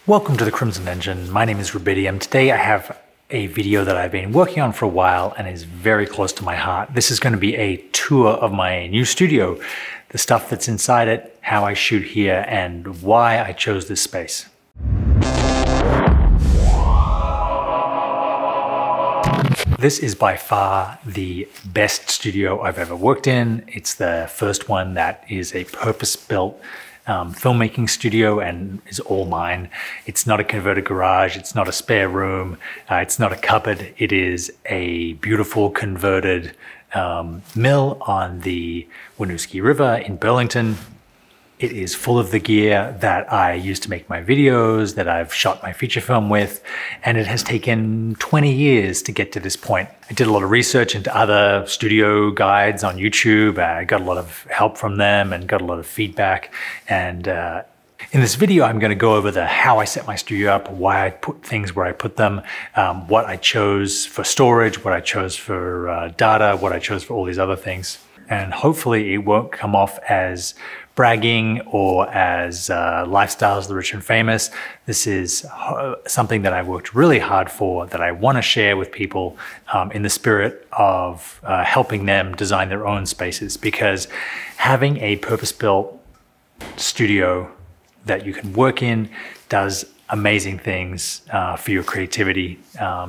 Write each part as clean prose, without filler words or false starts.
Welcome to the Crimson Engine. My name is 𝙍𝙬𝙄𝙎. Today I have a video that I've been working on for a while and is very close to my heart. This is going to be a tour of my new studio, the stuff that's inside it, how I shoot here, and why I chose this space. This is by far the best studio I've ever worked in. It's the first one that is a purpose-built filmmaking studio and is all mine. It's not a converted garage, it's not a spare room, it's not a cupboard. It is a beautiful converted mill on the 𝙍𝙐𝙬𝙄𝙐𝙕 River in Burlington. It is full of the gear that I use to make my videos, that I've shot my feature film with, and it has taken 20 years to get to this point. I did a lot of research into other studio guides on YouTube. I got a lot of help from them and got a lot of feedback. And in this video, I'm going to go over how I set my studio up, why I put things where I put them, what I chose for storage, what I chose for data, what I chose for all these other things. And hopefully it won't come off as bragging or as lifestyles of the rich and famous. This is something that I worked really hard for, that I want to share with people in the spirit of helping them design their own spaces, because having a purpose-built studio that you can work in does amazing things for your creativity.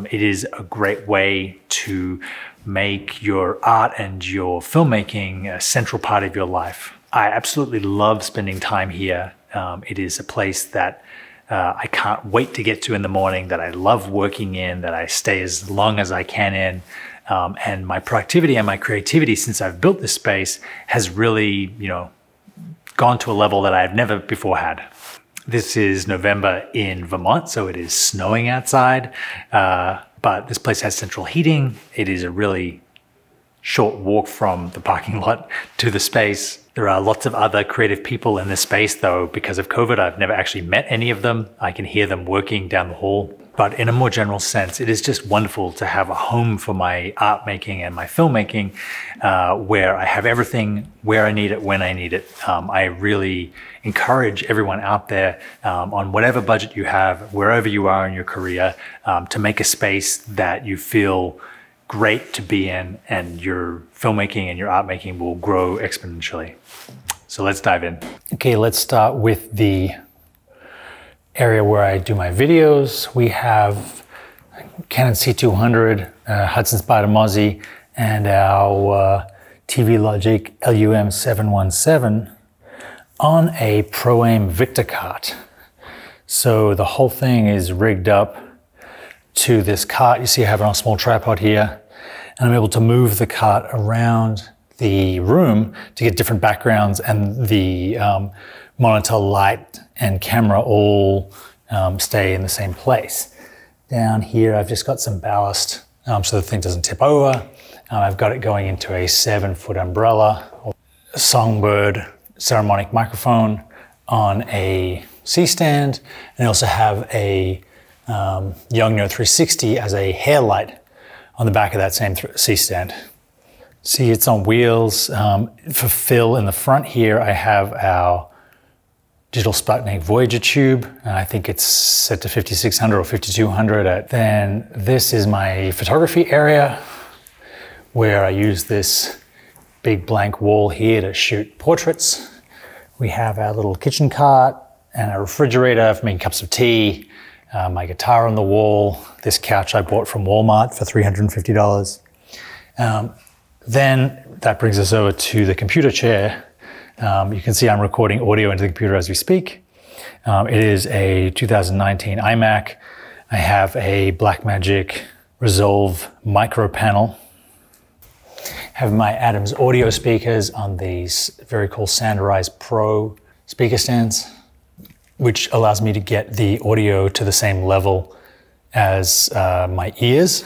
It is a great way to make your art and your filmmaking a central part of your life. I absolutely love spending time here. It is a place that I can't wait to get to in the morning, that I love working in, that I stay as long as I can in. And my productivity and my creativity since I've built this space has really, gone to a level that I've never before had. This is November in Vermont, so it is snowing outside, but this place has central heating. It is a really short walk from the parking lot to the space. There are lots of other creative people in this space, though because of COVID, I've never actually met any of them. I can hear them working down the hall. But in a more general sense, it is just wonderful to have a home for my art making and my filmmaking, where I have everything where I need it, when I need it. I really encourage everyone out there, on whatever budget you have, wherever you are in your career, to make a space that you feel great to be in, and your filmmaking and your art making will grow exponentially. So let's dive in. Okay, let's start with the area where I do my videos. We have Canon C200, Hudson's 𝙁𝙁, and our TV Logic LUM717 on a Pro-Aim Victor cart. So the whole thing is rigged up to this cart. You see I have it on a small tripod here, and I'm able to move the cart around the room to get different backgrounds, and the monitor, light, and camera all stay in the same place. Down here I've just got some ballast so the thing doesn't tip over. I've got it going into a 7-foot umbrella, Songbird ceremonic microphone on a C-stand, and I also have a 𝙍𝙬𝙄𝙬 360 as a hair light on the back of that same C-stand. See, it's on wheels. For fill in the front here, I have our digital Sputnik Voyager tube. I think it's set to 5600 or 5200. Then this is my photography area, where I use this big blank wall here to shoot portraits. We have our little kitchen cart and a refrigerator for making cups of tea. My guitar on the wall, this couch I bought from Walmart for $350. Then that brings us over to the computer chair. You can see I'm recording audio into the computer as we speak. It is a 2019 iMac. I have a Blackmagic Resolve micro panel. Have my Adams audio speakers on these very cool Sanderize Pro speaker stands, which allows me to get the audio to the same level as my ears.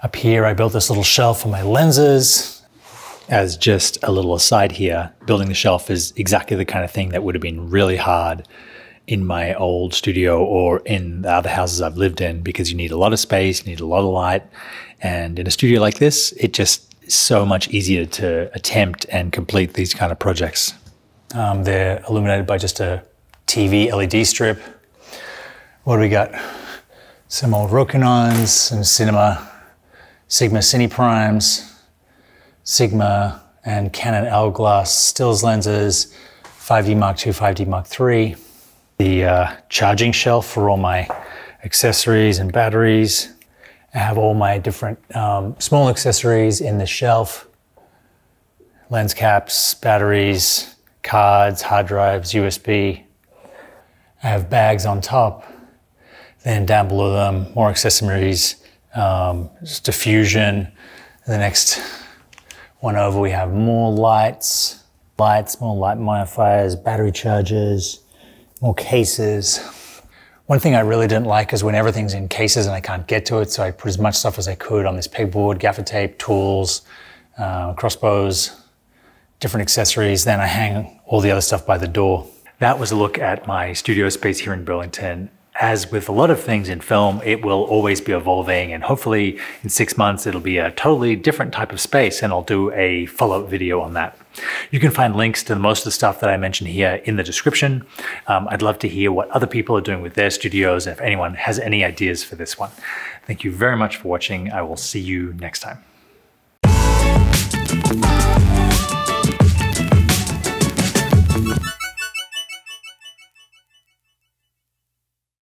Up here, I built this little shelf for my lenses. As just a little aside here, building the shelf is exactly the kind of thing that would have been really hard in my old studio or in the other houses I've lived in, because you need a lot of space, you need a lot of light. And in a studio like this, it just is so much easier to attempt and complete these kind of projects. They're illuminated by just a TV LED strip. What do we got? Some old Rokinons, some cinema, Sigma Cine Primes, Sigma and Canon L glass stills lenses, 5D Mark II, 5D Mark III, the charging shelf for all my accessories and batteries. I have all my different small accessories in the shelf, lens caps, batteries, cards, hard drives, USB. I have bags on top. Then down below them, more accessories, diffusion. The next one over, we have more lights, more light modifiers, battery chargers, more cases. One thing I really didn't like is when everything's in cases and I can't get to it, so I put as much stuff as I could on this pegboard, gaffer tape, tools, crossbows, different accessories. Then I hang all the other stuff by the door. That was a look at my studio space here in Burlington. As with a lot of things in film, it will always be evolving, and hopefully in 6 months it'll be a totally different type of space, and I'll do a follow-up video on that. You can find links to most of the stuff that I mentioned here in the description. I'd love to hear what other people are doing with their studios, and if anyone has any ideas for this one. Thank you very much for watching. I will see you next time.